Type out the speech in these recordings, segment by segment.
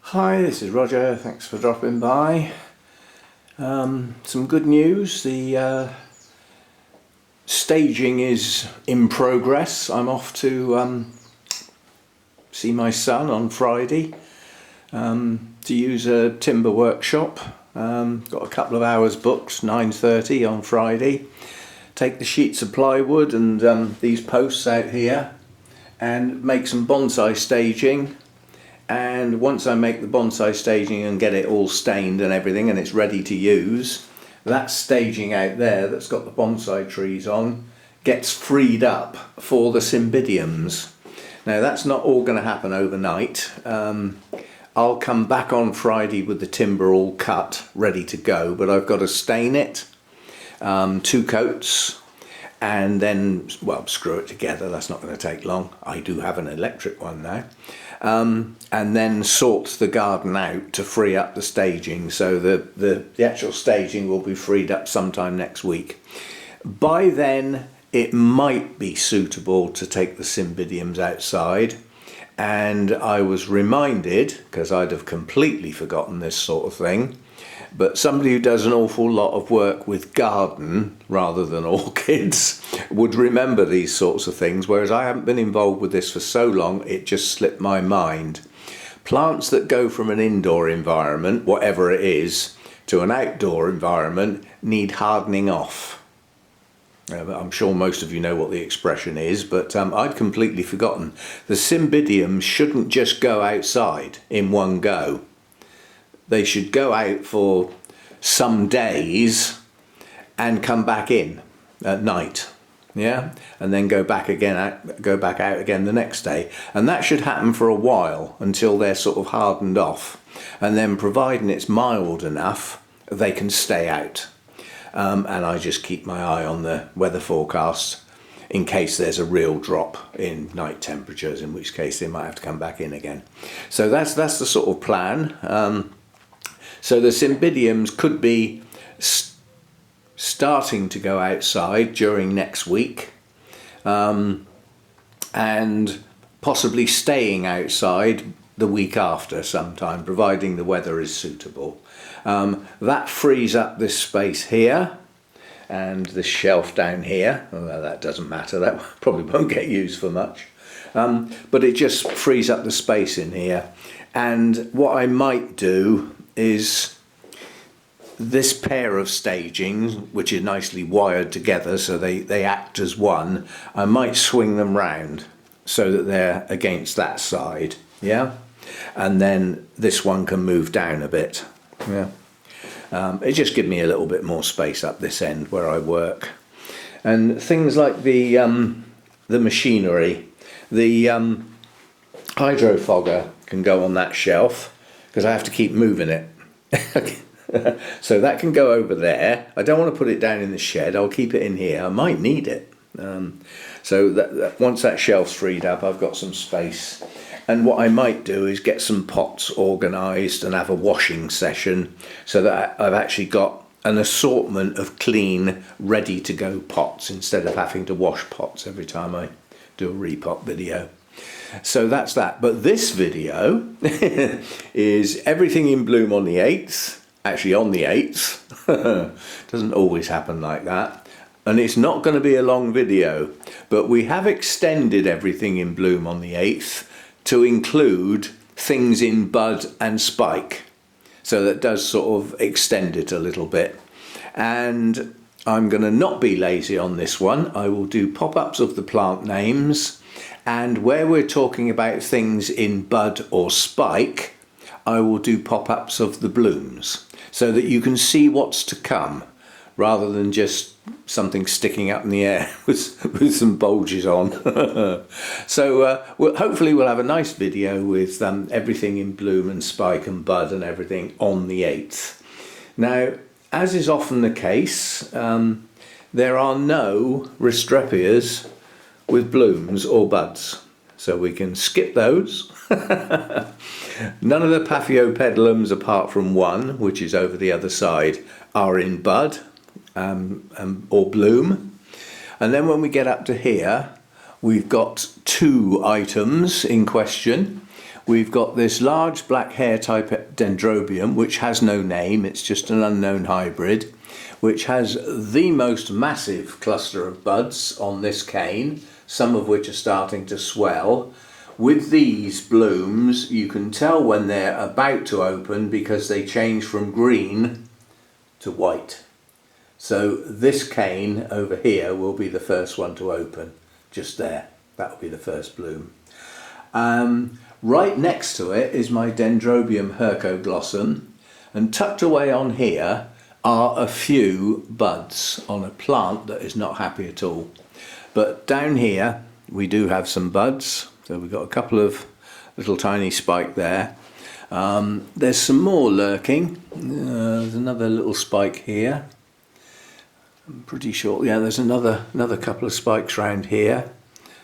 Hi, this is Roger. Thanks for dropping by. Some good news. The staging is in progress. I'm off to see my son on Friday to use a timber workshop. Got a couple of hours booked, 9:30 on Friday. Take the sheets of plywood and these posts out here and make some bonsai staging. And once I make the bonsai staging and get it all stained and everything and it's ready to use, that staging out there that's got the bonsai trees on gets freed up for the cymbidiums. Now that's not all going to happen overnight. I'll come back on Friday with the timber all cut, ready to go, but I've got to stain it, 2 coats, and then, well, screw it together. That's not going to take long. I do have an electric one now. And then sort the garden out to free up the staging, so the actual staging will be freed up sometime next week. By then it might be suitable to take the cymbidiums outside, and I was reminded, because I'd have completely forgotten this sort of thing, but somebody who does an awful lot of work with garden rather than orchids would remember these sorts of things, whereas I haven't been involved with this for so long it just slipped my mind. Plants that go from an indoor environment, whatever it is, to an outdoor environment need hardening off. I'm sure most of you know what the expression is, but I'd completely forgotten. The cymbidiums shouldn't just go outside in one go. They should go out for some days and come back in at night, yeah, and then go back out again the next day, and that should happen for a while until they're sort of hardened off, and then providing it's mild enough, they can stay out. And I just keep my eye on the weather forecast in case there's a real drop in night temperatures, in which case they might have to come back in again. So that's the sort of plan. So the cymbidiums could be starting to go outside during next week, and possibly staying outside the week after sometime, providing the weather is suitable. That frees up this space here and this shelf down here. Well, that doesn't matter, that probably won't get used for much, but it just frees up the space in here. And what I might do is this pair of stagings, which is nicely wired together so they act as one, I might swing them round so that they're against that side, yeah, and then this one can move down a bit, yeah. It just gives me a little bit more space up this end where I work. And things like the machinery, the hydrofogger can go on that shelf because I have to keep moving it. So that can go over there. I don't want to put it down in the shed. I'll keep it in here. I might need it. So that once that shelf's freed up, I've got some space. And what I might do is get some pots organised and have a washing session so that I've actually got an assortment of clean, ready to go pots instead of having to wash pots every time I do a repot video. So that's that. But this video is everything in bloom on the 8th. Actually on the 8th. Doesn't always happen like that. And it's not going to be a long video. But we have extended everything in bloom on the 8th to include things in bud and spike. So that does sort of extend it a little bit. And I'm going to not be lazy on this one. I will do pop-ups of the plant names. And where we're talking about things in bud or spike, I will do pop-ups of the blooms so that you can see what's to come rather than just something sticking up in the air with some bulges on. So hopefully we'll have a nice video with everything in bloom and spike and bud and everything on the 8th. Now, as is often the case, there are no Restrepias with blooms or buds, so we can skip those. None of the Paphiopedilums apart from one, which is over the other side, are in bud or bloom. And then when we get up to here, we've got 2 items in question. we've got this large black hair type Dendrobium, which has no name, it's just an unknown hybrid, which has the most massive cluster of buds on this cane, some of which are starting to swell. With these blooms, you can tell when they're about to open because they change from green to white. So this cane over here will be the first one to open, just there. That will be the first bloom. Right next to it is my Dendrobium hircoglossum, and tucked away on here are a few buds on a plant that is not happy at all. But down here we do have some buds, so we've got a couple of little tiny spike there. There's some more lurking. There's another little spike here. I'm pretty sure, yeah, there's another couple of spikes round here.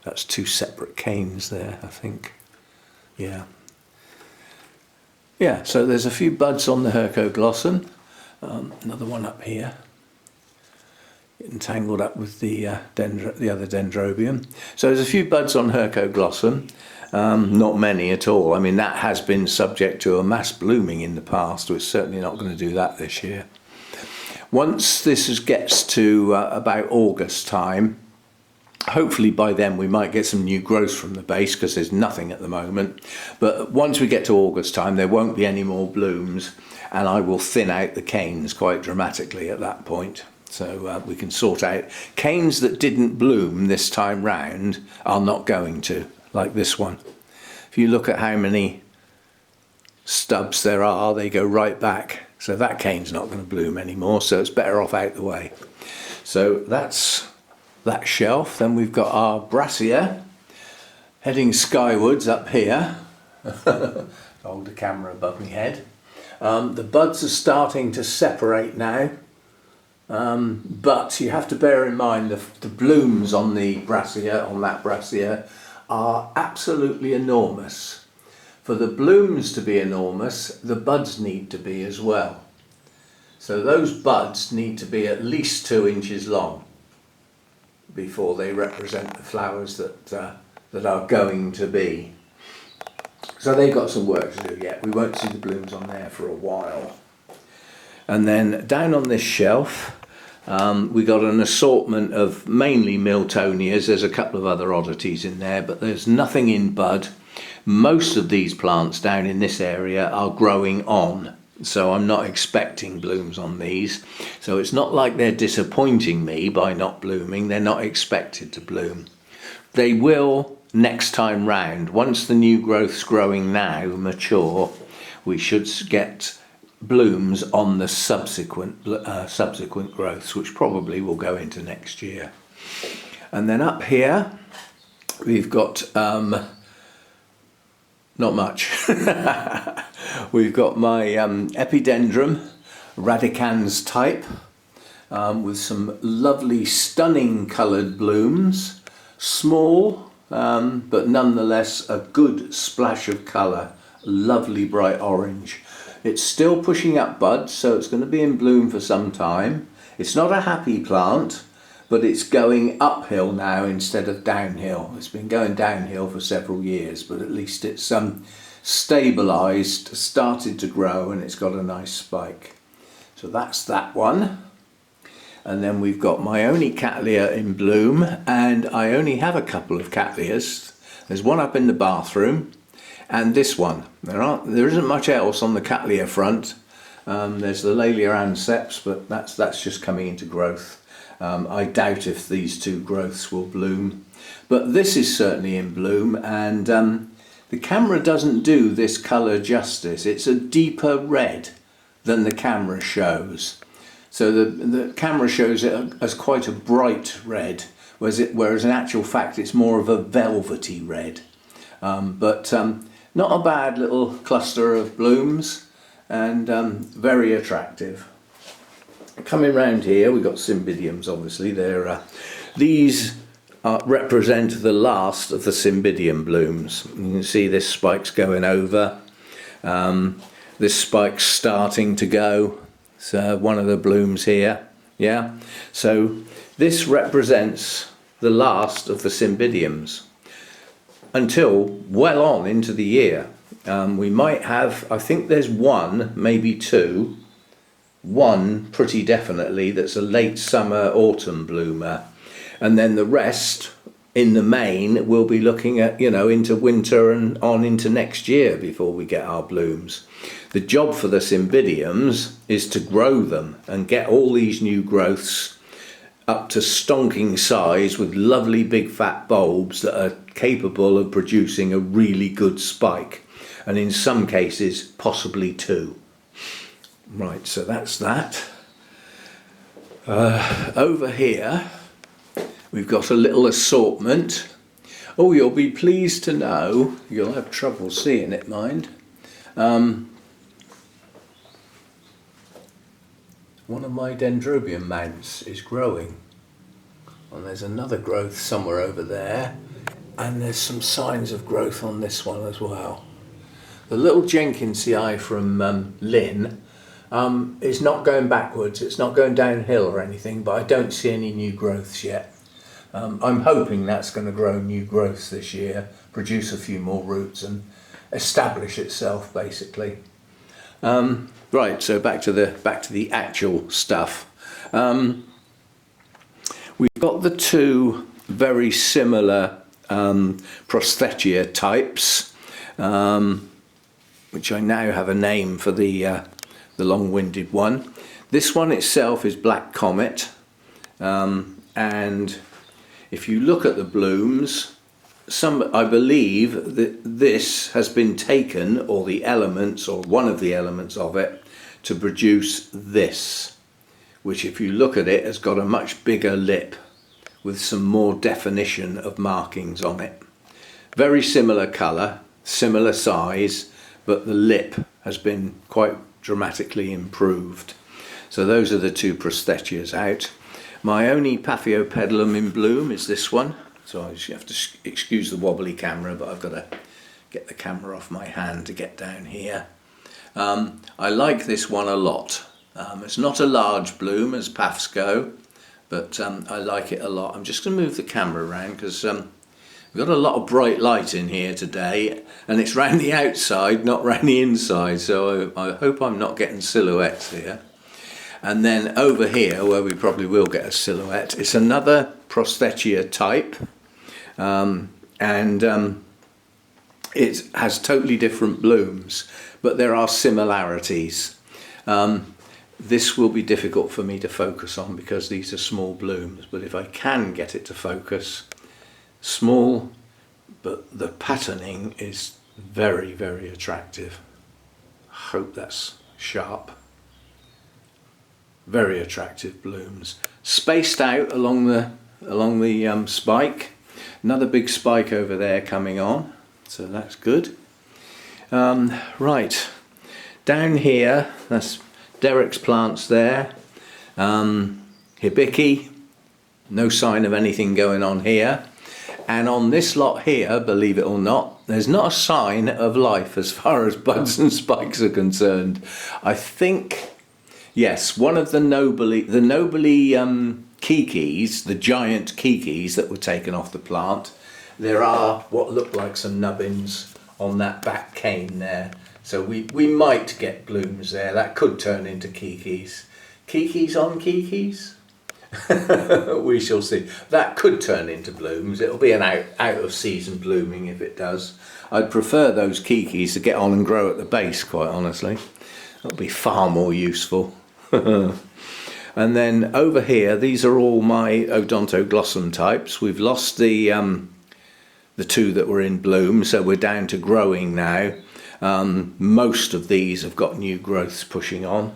That's two separate canes there, I think. Yeah. Yeah, so there's a few buds on the hircoglossum. Another one up here. Getting tangled up with the other Dendrobium. So there's a few buds on hircoglossum. Not many at all. I mean, that has been subject to a mass blooming in the past. We're certainly not going to do that this year. Once this gets to about August time, hopefully by then we might get some new growth from the base because there's nothing at the moment. But once we get to August time, there won't be any more blooms, and I will thin out the canes quite dramatically at that point. So we can sort out canes that didn't bloom this time round are not going to, like this one. If you look at how many stubs there are, they go right back. So that cane's not going to bloom anymore, so it's better off out the way. So that's that shelf. Then we've got our Brassier heading skywards up here. Hold the camera above my head. The buds are starting to separate now, but you have to bear in mind the blooms on the Brassier, on that Brassier, are absolutely enormous. For the blooms to be enormous, the buds need to be as well. So those buds need to be at least 2 inches long before they represent the flowers that are going to be. So they've got some work to do yet. We won't see the blooms on there for a while. And then down on this shelf, we got an assortment of mainly Miltonias. There's a couple of other oddities in there, but there's nothing in bud. Most of these plants down in this area are growing on, so I'm not expecting blooms on these. So it's not like they're disappointing me by not blooming. They're not expected to bloom. They will next time round. Once the new growth's growing now mature, we should get blooms on the subsequent growths, which probably will go into next year. And then up here we've got not much. We've got my Epidendrum radicans type with some lovely stunning coloured blooms, small but nonetheless a good splash of colour, lovely bright orange. It's still pushing up buds, so it's going to be in bloom for some time. It's not a happy plant, but it's going uphill now instead of downhill. It's been going downhill for several years, but at least it's stabilised, started to grow, and it's got a nice spike. So that's that one. And then we've got my only Cattleya in bloom, and I only have a couple of Cattleyas. There's one up in the bathroom, and this one. There isn't much else on the Cattleya front. There's the Laelia anceps, but that's just coming into growth. I doubt if these two growths will bloom, but this is certainly in bloom, and the camera doesn't do this colour justice. It's a deeper red than the camera shows. So the camera shows it as quite a bright red, whereas in actual fact it's more of a velvety red. But not a bad little cluster of blooms, and very attractive. Coming round here, we've got Cymbidiums, obviously. These represent the last of the Cymbidium blooms. You can see this spike's going over. This spike's starting to go. So one of the blooms here, yeah. So this represents the last of the Cymbidiums until well on into the year. We might have, I think there's one, maybe two, one pretty definitely that's a late summer autumn bloomer, and then the rest in the main we'll be looking at, you know, into winter and on into next year before we get our blooms. The job for the Cymbidiums is to grow them and get all these new growths up to stonking size with lovely big fat bulbs that are capable of producing a really good spike, and in some cases possibly two. Right, so that's that. Over here we've got a little assortment. Oh, you'll be pleased to know, you'll have trouble seeing it, mind. One of my Dendrobium mounts is growing, and there's another growth somewhere over there, and there's some signs of growth on this one as well. The little Jenkinsii from Lynn is not going backwards, it's not going downhill or anything, but I don't see any new growths yet. I'm hoping that's going to grow new growths this year, produce a few more roots and establish itself basically. Right, so back to the actual stuff. We've got the two very similar Prosthetia types, which I now have a name for the long-winded one. This one itself is Black Comet, and if you look at the blooms, I believe that this has been taken, or the elements, or one of the elements of it, to produce this, which if you look at it has got a much bigger lip with some more definition of markings on it. Very similar colour, similar size, but the lip has been quite dramatically improved. So those are the two Prosthetias out. My only Paphiopedilum in bloom is this one. So you have to excuse the wobbly camera, but I've got to get the camera off my hand to get down here. I like this one a lot. It's not a large bloom as Paphs go, but I like it a lot. I'm just going to move the camera around because we've got a lot of bright light in here today, and it's round the outside, not round the inside, so I hope I'm not getting silhouettes here. And then over here, where we probably will get a silhouette, it's another Prosthetia type, and it has totally different blooms, but there are similarities. This will be difficult for me to focus on because these are small blooms, but if I can get it to focus, small, but the patterning is very, very attractive. I hope that's sharp. Very attractive blooms, spaced out along the spike. Another big spike over there coming on, so that's good. Right, down here, that's Derek's plants there. Hibiki, no sign of anything going on here. And on this lot here, believe it or not, there's not a sign of life as far as buds and spikes are concerned. I think, yes, one of the nobly kikis, the giant kikis that were taken off the plant, there are what look like some nubbins on that back cane there. So we might get blooms there. That could turn into kikis. Kikis on kikis? We shall see. That could turn into blooms. It'll be an out of season blooming if it does. I'd prefer those kikis to get on and grow at the base, quite honestly. That'll be far more useful. And then over here, these are all my odontoglossum types. We've lost the two that were in bloom, so we're down to growing now. Most of these have got new growths pushing on.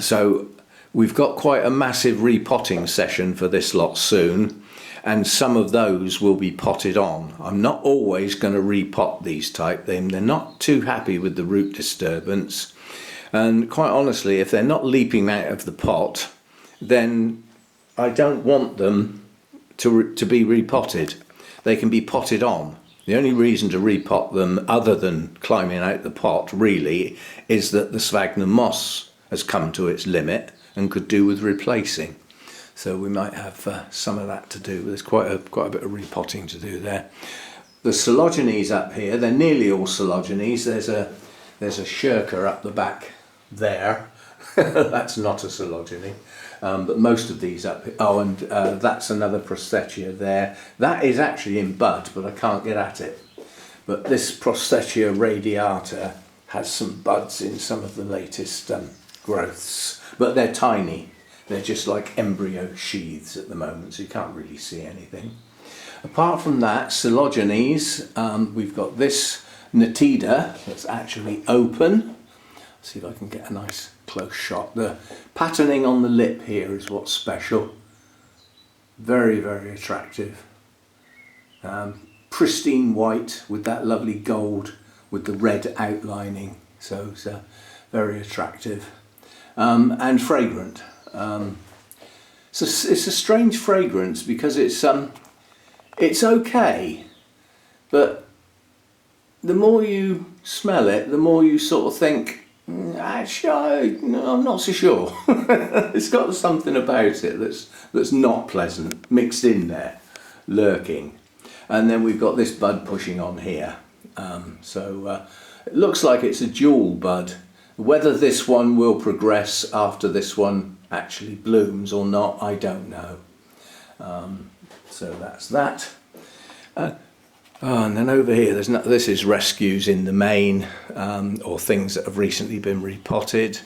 So we've got quite a massive repotting session for this lot soon, and some of those will be potted on. I'm not always going to repot these type. They're not too happy with the root disturbance. And quite honestly, if they're not leaping out of the pot, then I don't want them to be repotted. They can be potted on. The only reason to repot them, other than climbing out the pot, really, is that the sphagnum moss has come to its limit and could do with replacing. So we might have some of that to do. There's quite a bit of repotting to do there. the coleogenes up here, they're nearly all coleogenes. There's a shirker up the back there. That's not a coleogene. But most of these up here, oh, and that's another Prosthetia there. That is actually in bud, but I can't get at it. But this Prosthetia radiata has some buds in some of the latest growths, but they're tiny. They're just like embryo sheaths at the moment, so you can't really see anything. Apart from that, coleogenes, we've got this natia that's actually open. Let's see if I can get a nice close shot. The patterning on the lip here is what's special. Very, very attractive. Pristine white with that lovely gold with the red outlining, so it's very attractive and fragrant. So it's a strange fragrance because it's okay, but the more you smell it, the more you sort of think, actually, I'm not so sure. It's got something about it that's not pleasant mixed in there, lurking. And then we've got this bud pushing on here. It looks like it's a dual bud. Whether this one will progress after this one actually blooms or not, I don't know. So that's that. And then over here, this is rescues in the main, or things that have recently been repotted.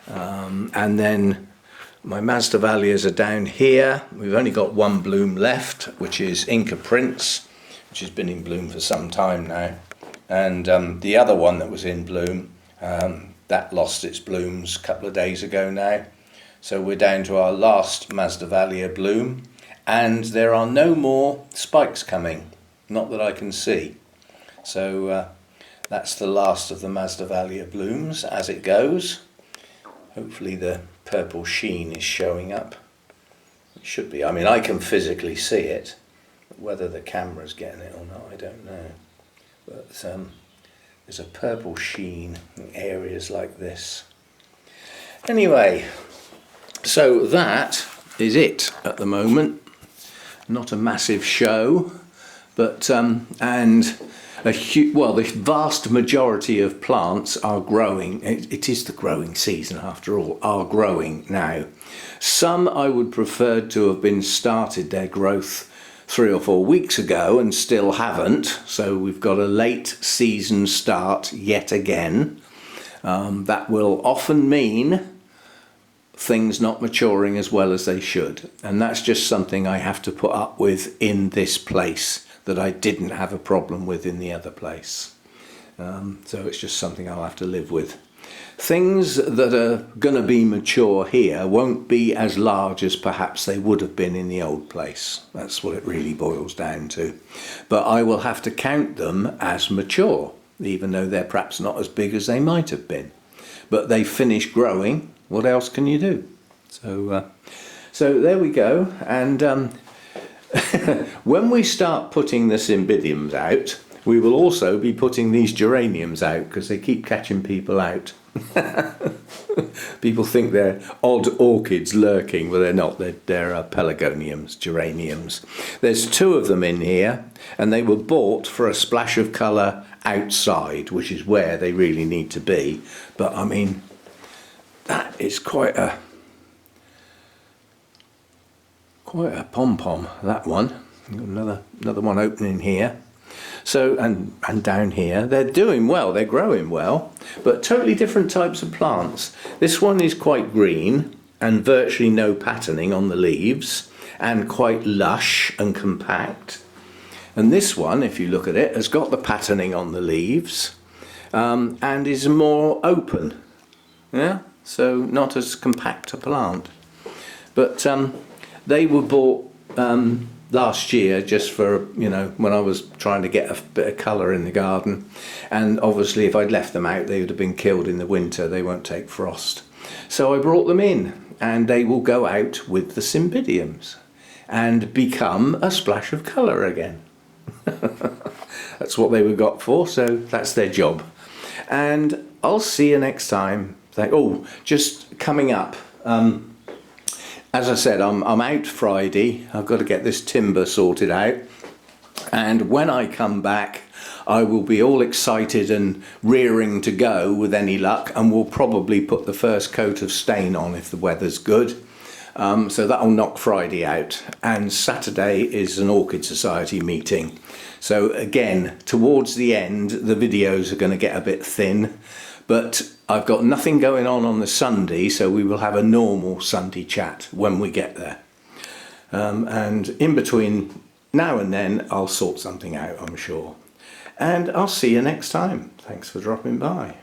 And then my Masdevallias are down here. We've only got one bloom left, which is Inca Prince, which has been in bloom for some time now. And the other one that was in bloom, that lost its blooms a couple of days ago now. So we're down to our last Masdevallia bloom, and there are no more spikes coming, not that I can see. So that's the last of the Masdevallia blooms as it goes. Hopefully the purple sheen is showing up. It should be. I mean, I can physically see it. Whether the camera's getting it or not, I don't know. But there's a purple sheen in areas like this. Anyway, so that is it at the moment. Not a massive show, but the vast majority of plants are growing. It is the growing season after all, are growing now. Some I would prefer to have been started their growth 3 or 4 weeks ago and still haven't, so we've got a late season start yet again. That will often mean things not maturing as well as they should, and that's just something I have to put up with in this place that I didn't have a problem with in the other place. So it's just something I'll have to live with. Things that are going to be mature here won't be as large as perhaps they would have been in the old place. That's what it really boils down to. But I will have to count them as mature, even though they're perhaps not as big as they might have been. But they finish growing. What else can you do? So there we go. And when we start putting the Cymbidiums out, we will also be putting these geraniums out because they keep catching people out. People think they're odd orchids lurking, but they're not. They're pelargoniums, geraniums. There's 2 of them in here, and they were bought for a splash of colour outside, which is where they really need to be. But I mean, that is quite a pom-pom, that one. Another one opening here. So, and down here, they're doing well, they're growing well, but totally different types of plants. This one is quite green and virtually no patterning on the leaves and quite lush and compact. And this one, if you look at it, has got the patterning on the leaves and is more open. Yeah, so not as compact a plant. But they were bought last year just for, when I was trying to get a bit of colour in the garden, and obviously if I'd left them out they would have been killed in the winter. They won't take frost, so I brought them in, and they will go out with the Cymbidiums and become a splash of colour again. That's what they were got for, so that's their job. And I'll see you next time. Just coming up, as I said, I'm out Friday. I've got to get this timber sorted out. And when I come back, I will be all excited and rearing to go with any luck, and we'll probably put the first coat of stain on if the weather's good. So that'll knock Friday out. And Saturday is an Orchid Society meeting. So again, towards the end, the videos are going to get a bit thin, but I've got nothing going on the Sunday, so we will have a normal Sunday chat when we get there. And in between now and then, I'll sort something out, I'm sure. And I'll see you next time. Thanks for dropping by.